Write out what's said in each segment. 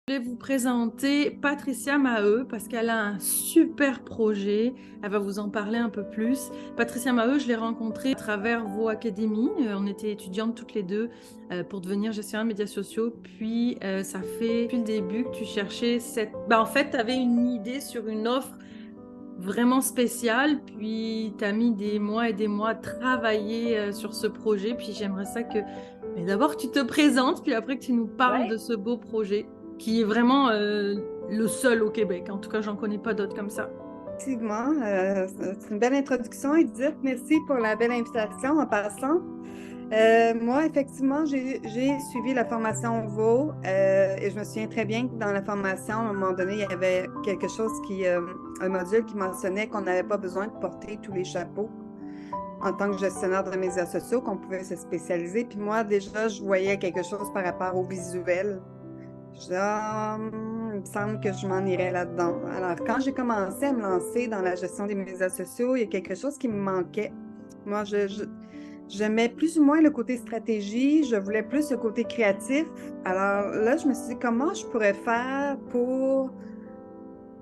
Je vais vous présenter Patricia Maheu parce qu'elle a un super projet. Elle va vous en parler un peu plus. Patricia Maheu, je l'ai rencontrée à travers vos académies. On était étudiantes toutes les deux pour devenir gestionnaire de médias sociaux. Puis ça fait depuis le début que tu cherchais cette... en fait, tu avais une idée sur une offre vraiment spéciale. Puis tu as mis des mois et des mois à travailler sur ce projet. Puis j'aimerais ça que... Mais d'abord, tu te présentes, puis après que tu nous parles de Ouais, ce beau projet qui est vraiment le seul au Québec. En tout cas, j'en connais pas d'autres comme ça. effectivement, c'est une belle introduction, Edith. Merci pour la belle invitation en passant. Moi, effectivement, j'ai suivi la formation VO et je me souviens très bien que dans la formation, à un moment donné, il y avait quelque chose un module qui mentionnait qu'on n'avait pas besoin de porter tous les chapeaux en tant que gestionnaire de médias sociaux, qu'on pouvait se spécialiser. Puis moi, déjà, je voyais quelque chose par rapport au visuel. Je dis, il me semble que je m'en irais là-dedans. Alors, quand j'ai commencé à me lancer dans la gestion des médias sociaux, il y a quelque chose qui me manquait. Moi, j'aimais plus ou moins le côté stratégie, je voulais plus le côté créatif. Alors là, je me suis dit, comment je pourrais faire pour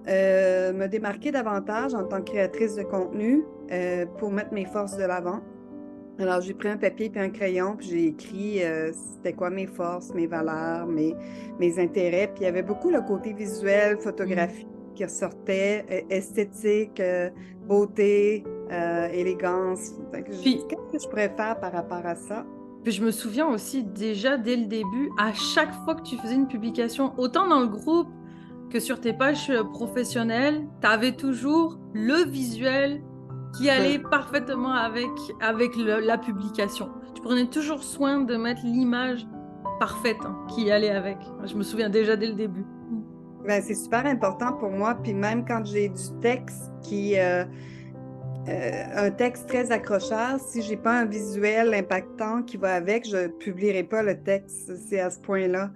me démarquer davantage en tant que créatrice de contenu pour mettre mes forces de l'avant. Alors, j'ai pris un papier et un crayon, puis j'ai écrit c'était quoi mes forces, mes valeurs, mes intérêts. Puis il y avait beaucoup le côté visuel, Mm. photographie qui ressortait, esthétique, beauté, élégance. Fait que j'ai dit, Puis, qu'est-ce que je pourrais faire par rapport à ça? puis je me souviens aussi déjà dès le début, à chaque fois que tu faisais une publication, autant dans le groupe que sur tes pages professionnelles, tu avais toujours le visuel qui allait parfaitement avec la publication. Tu prenais toujours soin de mettre l'image parfaite qui allait avec. Je me souviens déjà dès le début. Ben, c'est super important pour moi. Puis même quand j'ai du texte un texte très accrocheur, si j'ai pas un visuel impactant qui va avec, je publierai pas le texte. C'est à ce point-là.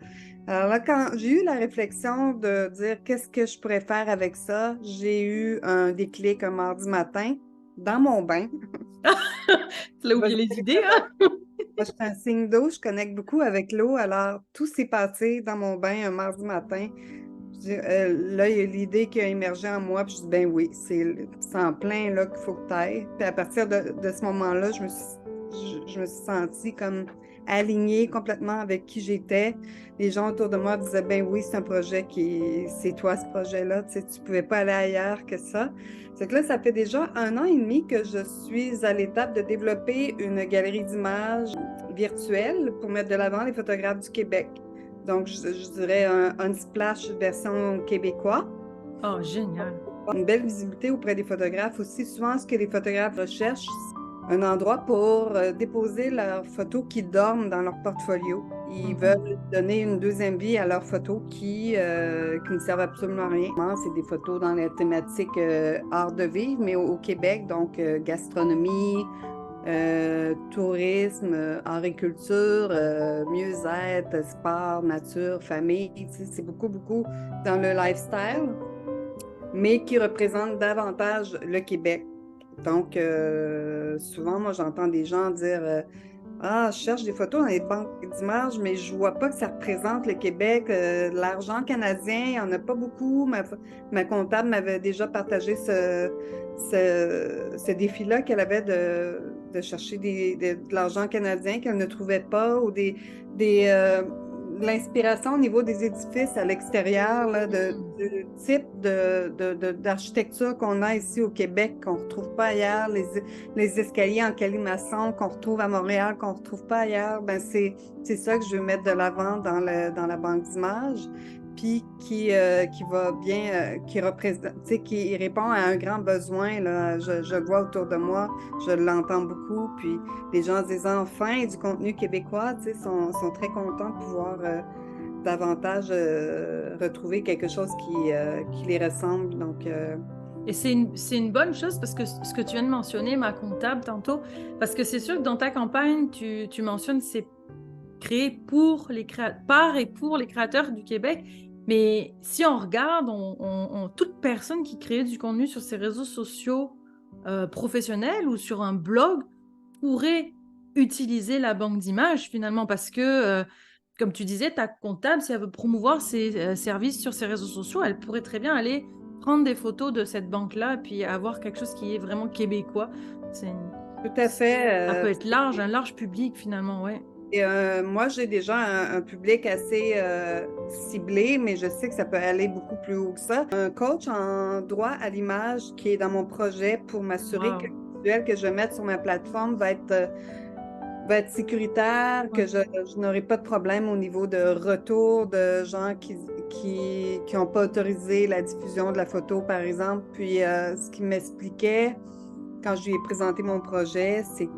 Alors là, quand j'ai eu la réflexion de dire qu'est-ce que je pourrais faire avec ça, j'ai eu un déclic un mardi matin dans mon bain. C'est là où il y a Vas-y, les idées, directement. hein? Moi, je suis un signe d'eau, je connecte beaucoup avec l'eau. Alors, tout s'est passé dans mon bain un mardi matin. Là, il y a l'idée qui a émergé en moi, puis je dis, ben oui, c'est en plein là qu'il faut que tu ailles. Puis à partir de ce moment-là, je me suis sentie comme alignée complètement avec qui j'étais. Les gens autour de moi disaient, ben oui, c'est un projet c'est toi ce projet-là, tu sais, tu pouvais pas aller ailleurs que ça. C'est que là, ça fait déjà 1 an et demi que je suis à l'étape de développer une galerie d'images virtuelle pour mettre de l'avant les photographes du Québec. Donc, je dirais un Unsplash version québécois. Oh, génial. Une belle visibilité auprès des photographes aussi. Souvent, ce que les photographes recherchent, c'est un endroit pour déposer leurs photos qui dorment dans leur portfolio. Ils Mhm. veulent donner une deuxième vie à leurs photos qui ne servent absolument à rien. C'est des photos dans la thématique art de vivre, mais au Québec, donc gastronomie, tourisme, agriculture, mieux-être, sport, nature, famille. Tu sais, c'est beaucoup, beaucoup dans le lifestyle, mais qui représente davantage le Québec. Donc, souvent, moi, j'entends des gens dire ah, je cherche des photos dans les banques d'images, mais je vois pas que ça représente le Québec. L'argent canadien, il n'y en a pas beaucoup. Ma comptable m'avait déjà partagé ce défi-là qu'elle avait de chercher de l'argent canadien qu'elle ne trouvait pas ou des, de l'inspiration au niveau des édifices à l'extérieur, là, Mhm. du type d'architecture qu'on a ici au Québec, qu'on ne retrouve pas ailleurs, les escaliers en colimaçon qu'on retrouve à Montréal, qu'on ne retrouve pas ailleurs, ben c'est ça que je veux mettre de l'avant dans la banque d'images, puis qui va bien, qui représente, tu sais, qui répond à un grand besoin, là. Je le vois autour de moi, je l'entends beaucoup, puis les gens disant enfin du contenu québécois, tu sais, sont très contents de pouvoir davantage retrouver quelque chose qui les ressemble. Donc, Et c'est une bonne chose parce que ce que tu viens de mentionner, ma comptable tantôt, parce que c'est sûr que dans ta campagne, tu mentionnes c'est créé par et pour les créateurs du Québec. Mais si on regarde, toute personne qui crée du contenu sur ses réseaux sociaux professionnels ou sur un blog pourrait utiliser la banque d'images finalement parce que comme tu disais, ta comptable, si elle veut promouvoir ses services sur ses réseaux sociaux, elle pourrait très bien aller prendre des photos de cette banque-là, puis avoir quelque chose qui est vraiment québécois. C'est une- Tout à Ça peut fait. être large, un large public finalement, ouais. Et, moi, j'ai déjà un public assez ciblé, mais je sais que ça peut aller beaucoup plus haut que ça. Un coach en droit à l'image qui est dans mon projet pour m'assurer que Wow. le visuel que je vais mettre sur ma plateforme va être sécuritaire, que Ouais. je n'aurai pas de problème au niveau de retour de gens qui ont pas autorisé la diffusion de la photo, par exemple. Puis, ce qu'il m'expliquait quand je lui ai présenté mon projet, c'est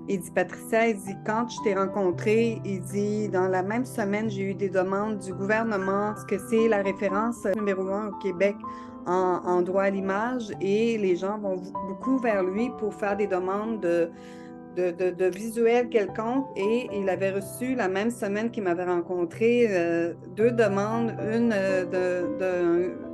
il dit, Patricia, il dit, quand je t'ai rencontré, il dit, dans la même semaine, j'ai eu des demandes du gouvernement, ce que c'est la référence numéro un au Québec en droit à l'image, et les gens vont beaucoup vers lui pour faire des demandes de visuels quelconques, et il avait reçu la même semaine qu'il m'avait rencontré deux demandes,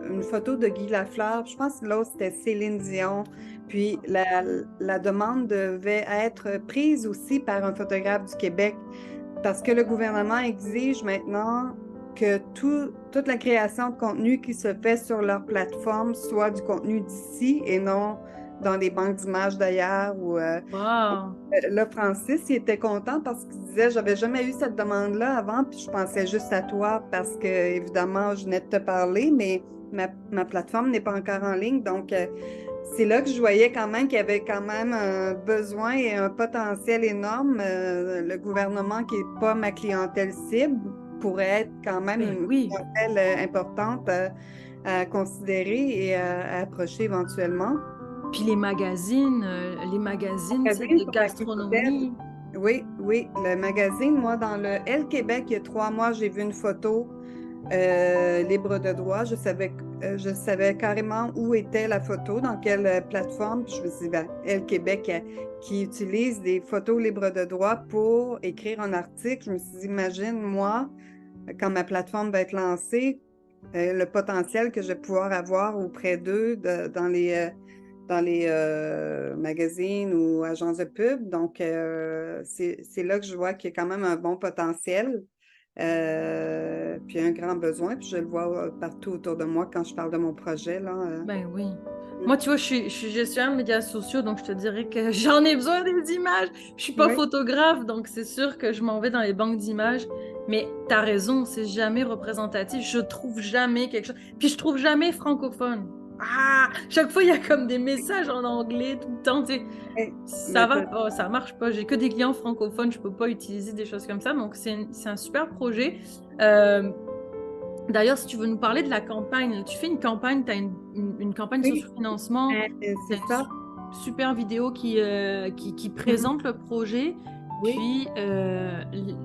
une photo de Guy Lafleur, je pense que l'autre c'était Céline Dion, puis la demande devait être prise aussi par un photographe du Québec parce que le gouvernement exige maintenant que toute la création de contenu qui se fait sur leur plateforme soit du contenu d'ici et non dans les banques d'images d'ailleurs Wow. là, Francis, il était content parce qu'il disait, j'avais jamais eu cette demande-là avant, puis je pensais juste à toi parce que, évidemment, je venais de te parler, mais ma plateforme n'est pas encore en ligne. Donc, c'est là que je voyais quand même qu'il y avait quand même un besoin et un potentiel énorme. Le gouvernement, qui n'est pas ma clientèle cible, pourrait être quand même Ben une oui. clientèle importante à considérer et à approcher éventuellement. Puis les magazines, tu sais, Magazine de pour la clientèle. gastronomie. Oui, oui, le magazine, moi, dans le Elle Québec, il y a 3 mois, j'ai vu une photo libre de droit. Je savais carrément où était la photo, dans quelle plateforme. Puis je me suis dit, ben, Elle Québec, qui utilise des photos libres de droit pour écrire un article. Je me suis dit, imagine, moi, quand ma plateforme va être lancée, le potentiel que je vais pouvoir avoir auprès d'eux dans les magazines ou agences de pub. Donc, c'est là que je vois qu'il y a quand même un bon potentiel, puis un grand besoin. Puis je le vois partout autour de moi quand je parle de mon projet, là. Ben oui. Moi, tu vois, je suis gestionnaire de médias sociaux, donc je te dirais que j'en ai besoin des images. Je suis pas Oui, photographe, donc c'est sûr que je m'en vais dans les banques d'images. Mais t'as raison, c'est jamais représentatif. Je trouve jamais quelque chose. Puis je trouve jamais francophone. Ah! Chaque fois, il y a comme des messages en anglais tout le temps. Tu sais. oui. Ça Mais va pas, ça marche pas. J'ai que des clients francophones, je peux pas utiliser des choses comme ça. Donc, c'est un super projet. Euh, D'ailleurs, si tu veux nous parler de la campagne, tu fais une campagne, tu as une campagne sur oui, financement, tu c'est as ça. une super vidéo qui Mhm. présente le projet, Oui, puis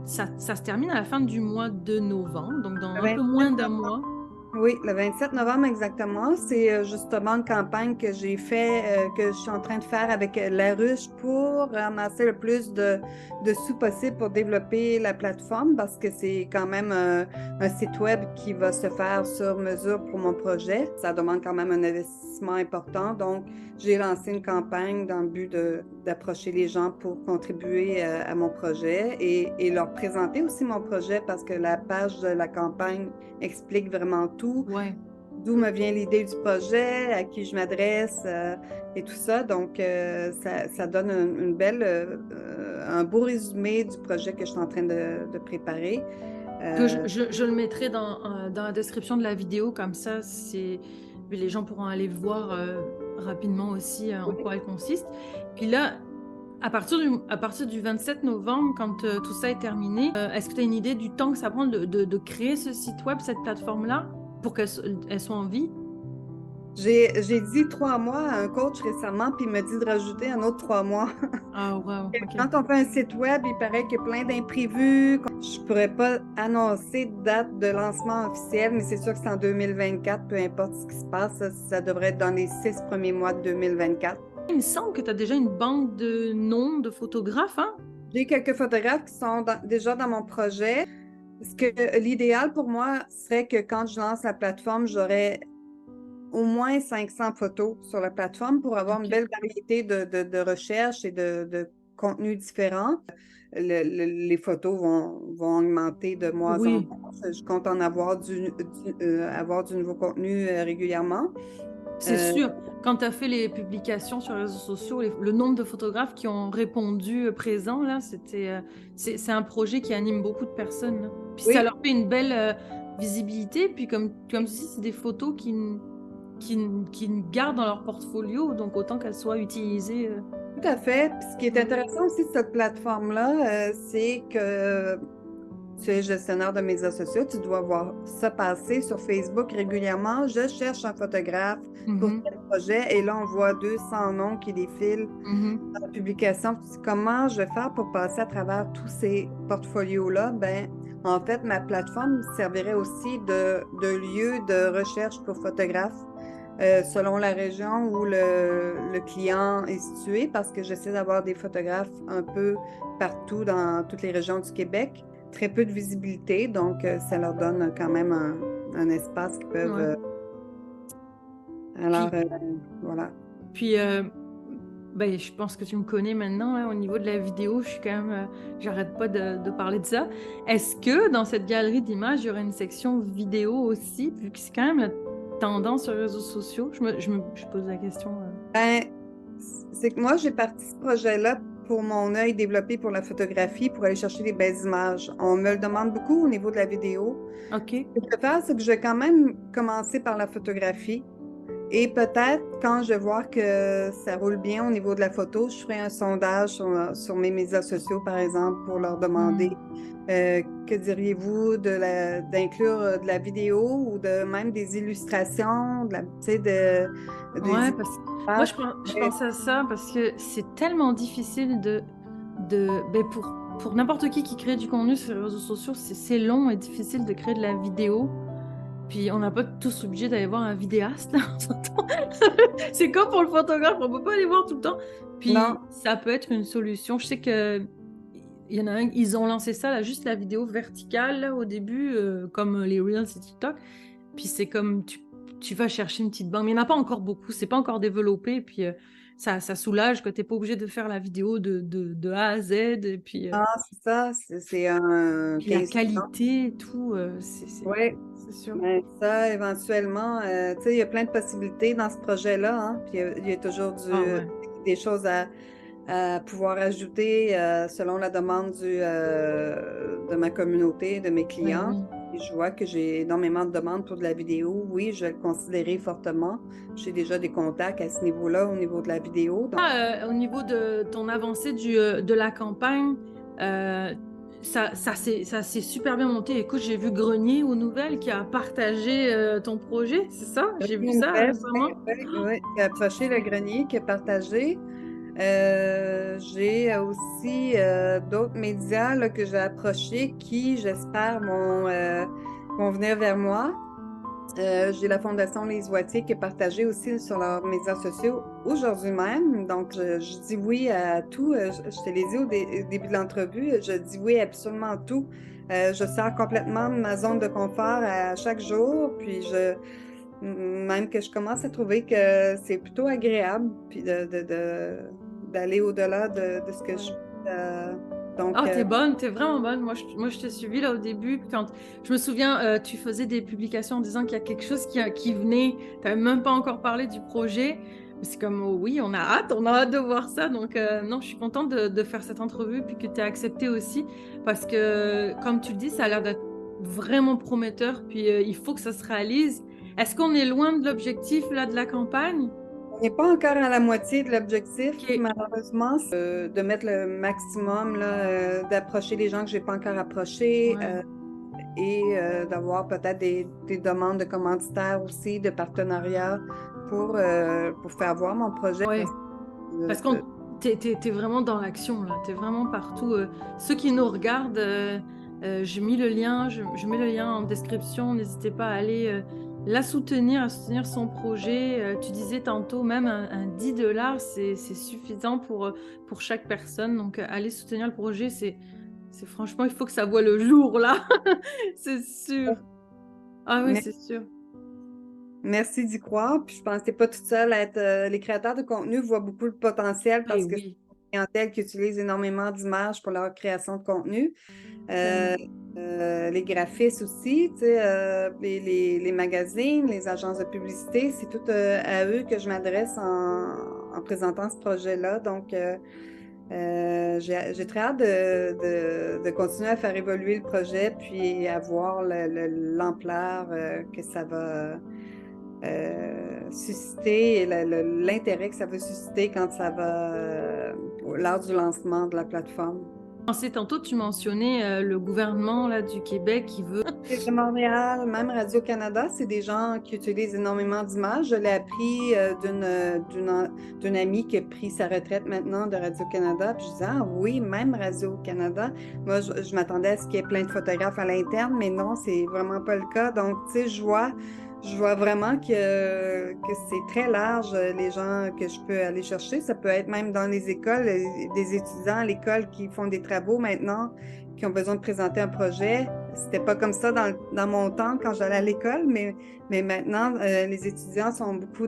ça se termine à la fin du mois de novembre, donc dans le un peu 27 moins d'un novembre. mois. Oui, le 27 novembre exactement. C'est justement une campagne que j'ai fait, que je suis en train de faire avec La Ruche pour ramasser le plus de sous possible pour développer la plateforme parce que c'est quand même un site web qui va se faire sur mesure pour mon projet. Ça demande quand même un investissement important. Donc, j'ai lancé une campagne dans le but d'approcher les gens pour contribuer à mon projet et leur présenter aussi mon projet parce que la page de la campagne explique vraiment tout, Ouais. d'où me vient l'idée du projet, à qui je m'adresse et tout ça. Donc, ça donne une belle, un beau résumé du projet que je suis en train de préparer. Que Euh, je le mettrai dans la description de la vidéo, comme ça, les gens pourront aller voir rapidement aussi en oui. quoi elle consiste. Puis là, à partir du 27 novembre, quand tout ça est terminé, est-ce que tu as une idée du temps que ça prend de créer ce site web, cette plateforme-là, pour qu'elle soit en vie? J'ai dit 3 mois à un coach récemment, puis il m'a dit de rajouter un autre 3 mois. Ah, wow, ok. Quand on fait un site web, il paraît qu'il y a plein d'imprévus. Je ne pourrais pas annoncer de date de lancement officielle, mais c'est sûr que c'est en 2024, peu importe ce qui se passe, ça devrait être dans les 6 premiers mois de 2024. Il me semble que tu as déjà une banque de noms de photographes, hein? J'ai quelques photographes qui sont déjà dans mon projet. L'idéal pour moi serait que quand je lance la plateforme, j'aurais au moins 500 photos sur la plateforme pour avoir une Ok. belle variété de recherches et de contenus différents. les photos vont augmenter de mois en Oui, mois. Je compte en avoir avoir du nouveau contenu régulièrement. c'est Euh, sûr. Quand tu as fait les publications sur les réseaux sociaux, le nombre de photographes qui ont répondu présent, là, c'est un projet qui anime beaucoup de personnes, là. Puis ça oui, leur fait une belle visibilité. Puis comme tu dis, c'est des photos qui gardent dans leur portfolio, donc autant qu'elles soient utilisées. tout à fait. Puis ce qui est intéressant aussi de cette plateforme-là, c'est que tu es gestionnaire de médias sociaux, tu dois voir ça passer sur Facebook régulièrement. Je cherche un photographe pour Mhm, tel projet et là, on voit 200 noms qui défilent mhm. dans la publication. Puis comment je vais faire pour passer à travers tous ces portfolios-là? Ben, en fait, ma plateforme servirait aussi de lieu de recherche pour photographes selon la région où le client est situé parce que j'essaie d'avoir des photographes un peu partout dans toutes les régions du Québec. Très peu de visibilité, donc ça leur donne quand même un espace qu'ils peuvent. Ouais. Alors, Puis, voilà. puis ben, je pense que tu me connais maintenant, hein, au niveau de la vidéo, je suis quand même, j'arrête pas de parler de ça. Est-ce que dans cette galerie d'images, il y aurait une section vidéo aussi, vu que c'est quand même la tendance sur les réseaux sociaux? Je pose la question. Ben, c'est que moi, j'ai parti ce projet-là pour mon œil développé pour la photographie, pour aller chercher des belles images. On me le demande beaucoup au niveau de la vidéo. OK. Ce que je vais faire, c'est que je vais quand même commencer par la photographie. Et peut-être, quand je vais voir que ça roule bien au niveau de la photo, je ferai un sondage sur mes médias sociaux, par exemple, pour leur demander Hmm. que diriez-vous d'inclure de la vidéo ou de même des illustrations, tu sais, des Ouais, parce que moi, images. je pense à ça parce que c'est tellement difficile ben pour n'importe qui crée du contenu sur les réseaux sociaux, c'est long et difficile de créer de la vidéo. Puis on n'a pas tous obligé d'aller voir un vidéaste, là, on s'entend. C'est comme pour le photographe, on peut pas aller voir tout le temps. Non, Puis ça peut être une solution. Je sais que il y en a un, ils ont lancé ça, là, juste la vidéo verticale là, au début, comme les Reels et TikTok. Puis c'est comme tu vas chercher une petite banque, mais il n'y en a pas encore beaucoup, c'est pas encore développé. Puis ça soulage que tu n'es pas obligé de faire la vidéo de A à Z. Et non, c'est ça, c'est un puis la 15 secondes. qualité et tout, Oui, c'est sûr. mais ça, éventuellement, tu sais, il y a plein de possibilités dans ce projet-là, hein, puis il y a toujours Ah ouais. des choses à pouvoir ajouter selon la demande de ma communauté, de mes Ben clients. oui. Et je vois que j'ai énormément de demandes pour de la vidéo. Oui, je vais le considérer fortement. J'ai déjà des contacts à ce niveau-là, au niveau de la vidéo. Donc, Au niveau de ton avancée de la campagne, euh, ça s'est super bien monté. Écoute, j'ai vu Grenier aux nouvelles qui a partagé ton projet, c'est ça? J'ai vu une ça nouvelle, récemment. qui a approché le grenier, qui a partagé. J'ai aussi d'autres médias là, que j'ai approchés qui, j'espère, vont venir vers moi. J'ai la Fondation Les Oitiers qui est partagée aussi sur leurs médias sociaux aujourd'hui même. Donc, je dis oui à tout. Je te l'ai dit au début de l'entrevue, je dis oui à absolument tout. Je sors complètement de ma zone de confort à chaque jour. Puis, même que je commence à trouver que c'est plutôt agréable puis d'aller au-delà de ce que je Ouais. fais. Donc, Ah, t'es bonne, t'es vraiment bonne. Moi, je t'ai suivi là au début. Puis quand je me souviens, tu faisais des publications en disant qu'il y a quelque chose qui venait. Tu n'avais même pas encore parlé du projet. Mais c'est comme, oh oui, on a hâte de voir ça. Donc, non, je suis contente de faire cette entrevue puis que tu as accepté aussi. Parce que, comme tu le dis, ça a l'air d'être vraiment prometteur. Puis, il faut que ça se réalise. Est-ce qu'on est loin de l'objectif là de la campagne? on n'est pas encore à la moitié de l'objectif, Ok. malheureusement, c'est de mettre le maximum, là, d'approcher les gens que je n'ai pas encore approchés Ouais. et d'avoir peut-être des demandes de commanditaires aussi, de partenariats pour faire voir mon projet. Ouais. Euh, Parce qu'on t'es vraiment dans l'action là, t'es vraiment partout. Ceux qui nous regardent, j'ai mis le lien, je mets le lien en description. N'hésitez pas à aller la soutenir, à soutenir son projet. Tu disais tantôt même un 10 $, c'est suffisant pour chaque personne. Donc allez soutenir le projet, c'est franchement, il faut que ça voie le jour là, c'est sûr. Ah oui, mer- c'est sûr. Merci d'y croire. Puis je pense que t'es pas toute seule à être. Les créateurs de contenu voient beaucoup le potentiel Eh parce que oui. clientèle qui utilise énormément d'images pour leur création de contenu. Euh, les graphistes aussi, tu sais, les magazines, les agences de publicité, c'est tout à eux que je m'adresse en présentant ce projet-là. Donc, j'ai très hâte de continuer à faire évoluer le projet, puis à voir l'ampleur que ça va susciter et l'intérêt que ça va susciter quand ça va lors du lancement de la plateforme. Tantôt, tu mentionnais le gouvernement là, du Québec qui veut. De Montréal, même Radio-Canada, c'est des gens qui utilisent énormément d'images. Je l'ai appris d'une amie qui a pris sa retraite maintenant de Radio-Canada. Puis je disais, ah oui, même Radio-Canada. Moi, je m'attendais à ce qu'il y ait plein de photographes à l'interne, mais non, c'est vraiment pas le cas. Donc, tu sais, je vois vraiment que c'est très large, les gens que je peux aller chercher. Ça peut être même dans les écoles, des étudiants à l'école qui font des travaux maintenant, qui ont besoin de présenter un projet. C'était pas comme ça dans mon temps quand j'allais à l'école, mais maintenant, les étudiants sont beaucoup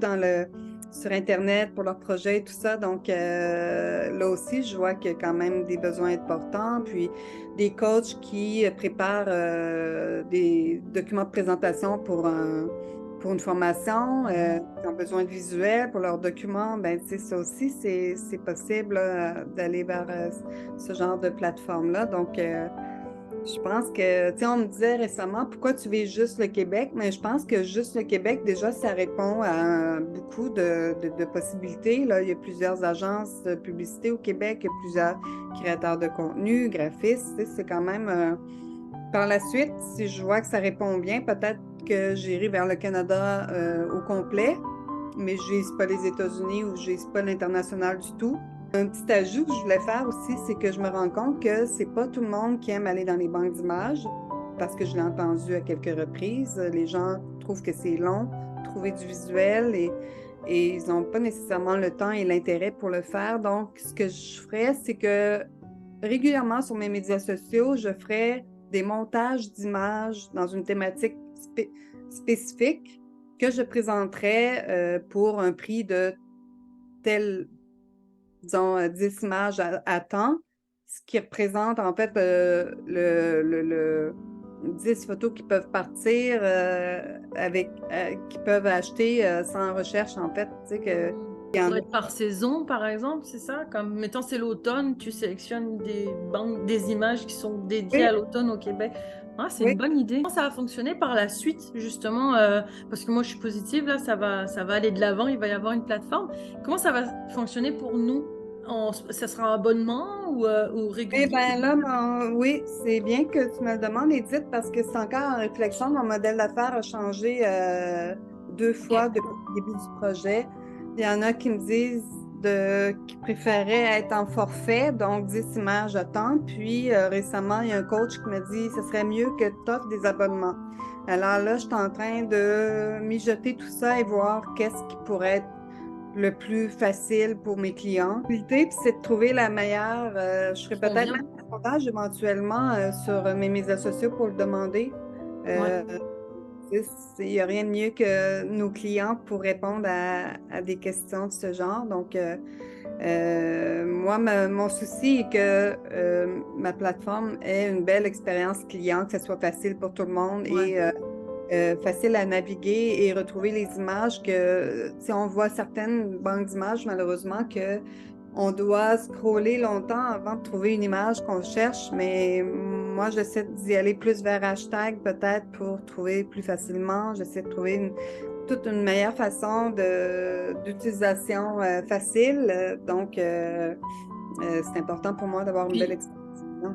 sur Internet pour leurs projets et tout ça. Donc, là aussi, je vois qu'il y a quand même des besoins importants. Puis, des coachs qui préparent des documents de présentation pour une formation, qui ont besoin de visuels pour leurs documents. Ben, tu sais, ça aussi, c'est possible d'aller vers ce genre de plateforme-là. Donc, je pense que, tu sais, on me disait récemment, pourquoi tu vis juste le Québec? Mais je pense que juste le Québec, déjà, ça répond à beaucoup de possibilités. Là, il y a plusieurs agences de publicité au Québec, il y a plusieurs créateurs de contenu, graphistes. Tu sais, c'est quand même... Par la suite, si je vois que ça répond bien, peut-être que j'irai vers le Canada au complet, mais je vise pas les États-Unis ou je vise pas l'international du tout. Un petit ajout que je voulais faire aussi, c'est que je me rends compte que c'est pas tout le monde qui aime aller dans les banques d'images, parce que je l'ai entendu à quelques reprises. Les gens trouvent que c'est long, trouver du visuel et ils n'ont pas nécessairement le temps et l'intérêt pour le faire. Donc, ce que je ferais, c'est que régulièrement sur mes médias sociaux, je ferais des montages d'images dans une thématique spécifique que je présenterais pour un prix de tel, disons, 10 images à temps, ce qui représente en fait le 10 photos qui peuvent partir qui peuvent acheter sans recherche, en fait. Tu sais, Ça pourrait être par saison, par exemple, c'est ça? Comme, mettons, c'est l'automne, tu sélectionnes des images qui sont dédiées à l'automne au Québec. Ah, c'est une bonne idée. Comment ça va fonctionner par la suite, justement? Parce que moi, je suis positive, là, ça va aller de l'avant, il va y avoir une plateforme. Comment ça va fonctionner pour nous? Ça sera un abonnement ou régulier? Eh bien là, oui, c'est bien que tu me le demandes, Edith, parce que c'est encore en réflexion. Mon modèle d'affaires a changé 2 fois depuis le début du projet. Il y en a qui me disent qu'ils préféraient être en forfait, donc 10 images à temps. Puis récemment, il y a un coach qui m'a dit que ce serait mieux que tu offres des abonnements. Alors là, je suis en train de mijoter tout ça et voir qu'est-ce qui pourrait être le plus facile pour mes clients. Puis c'est de trouver la meilleure. Je ferai peut-être même un sondage éventuellement sur mes médias sociaux pour le demander. Il n'y a rien de mieux que nos clients pour répondre à des questions de ce genre. Donc, moi, mon souci est que ma plateforme ait une belle expérience client, que ce soit facile pour tout le monde et facile à naviguer et retrouver les images que, si on voit certaines banques d'images, malheureusement, que on doit scroller longtemps avant de trouver une image qu'on cherche, mais moi, j'essaie d'y aller plus vers hashtag peut-être pour trouver plus facilement. J'essaie de trouver toute une meilleure façon d'utilisation facile. Donc, c'est important pour moi d'avoir une belle expérience.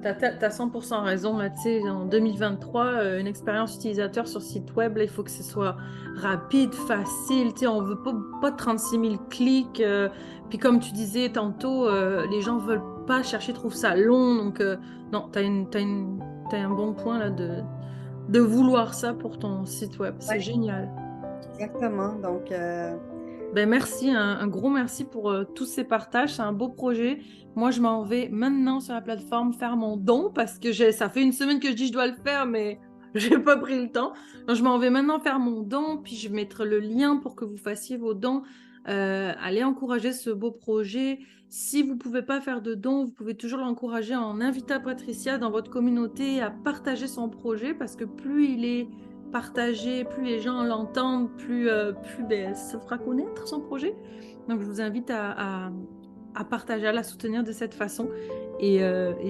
Tu as 100% raison. Là, en 2023, une expérience utilisateur sur site web, là, il faut que ce soit rapide, facile. On ne veut pas 36 000 clics. Puis comme tu disais tantôt, les gens ne veulent pas chercher, trouvent ça long. Donc, non, tu as un bon point là, de vouloir ça pour ton site web. C'est génial. Exactement. Donc... Ben merci, un gros merci pour tous ces partages. C'est un beau projet. Moi, je m'en vais maintenant sur la plateforme faire mon don parce que ça fait une semaine que je dis que je dois le faire, mais je n'ai pas pris le temps. Donc, je m'en vais maintenant faire mon don, puis je vais mettre le lien pour que vous fassiez vos dons allez encourager ce beau projet. Si vous ne pouvez pas faire de dons, vous pouvez toujours l'encourager en invitant Patricia dans votre communauté à partager son projet, parce que plus il est partagé, plus les gens l'entendent, plus ça fera connaître son projet. Donc, je vous invite à partager, à la soutenir de cette façon. Et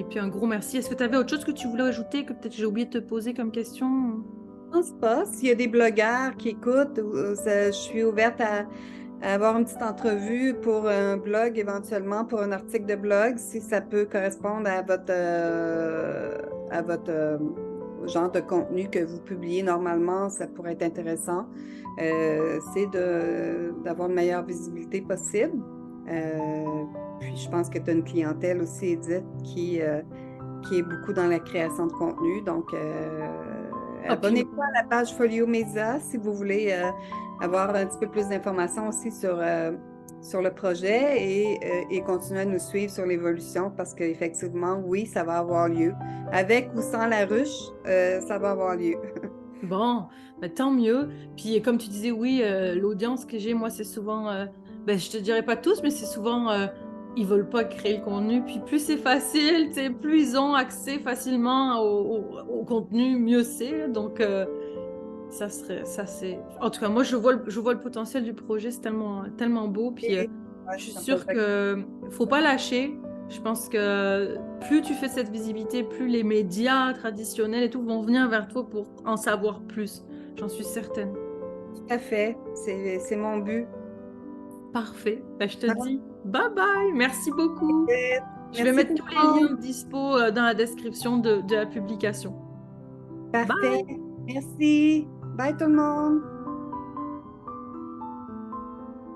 puis, un gros merci. Est-ce que tu avais autre chose que tu voulais ajouter, que peut-être j'ai oublié de te poser comme question? Je pense pas. S'il y a des blogueurs qui écoutent, je suis ouverte à avoir une petite entrevue pour un blog, éventuellement pour un article de blog, si ça peut correspondre à votre genre de contenu que vous publiez normalement, ça pourrait être intéressant. C'est d'avoir une meilleure visibilité possible. Puis je pense que tu as une clientèle aussi, Edith, qui est beaucoup dans la création de contenu. Donc, abonnez-vous à la page Folio Mesa si vous voulez avoir un petit peu plus d'informations aussi sur le projet et continuer à nous suivre sur l'évolution parce qu'effectivement, oui, ça va avoir lieu. Avec ou sans la ruche, ça va avoir lieu. Bon, tant mieux. Puis comme tu disais, oui, l'audience que j'ai, moi, c'est souvent, je te dirais pas tous, mais c'est souvent, ils veulent pas créer le contenu. Puis plus c'est facile, plus ils ont accès facilement au contenu, mieux c'est. Donc, ça c'est... En tout cas, moi, je vois le potentiel du projet, c'est tellement, tellement beau. Puis je suis sûre qu'il ne faut pas lâcher. Je pense que plus tu fais cette visibilité, plus les médias traditionnels et tout vont venir vers toi pour en savoir plus. J'en suis certaine. Tout à fait. C'est mon but. Parfait. Je te dis bye bye. Merci beaucoup. Je vais Merci mettre tous les liens dispo dans la description de la publication. Parfait. Bye. Merci. Bye tout le monde.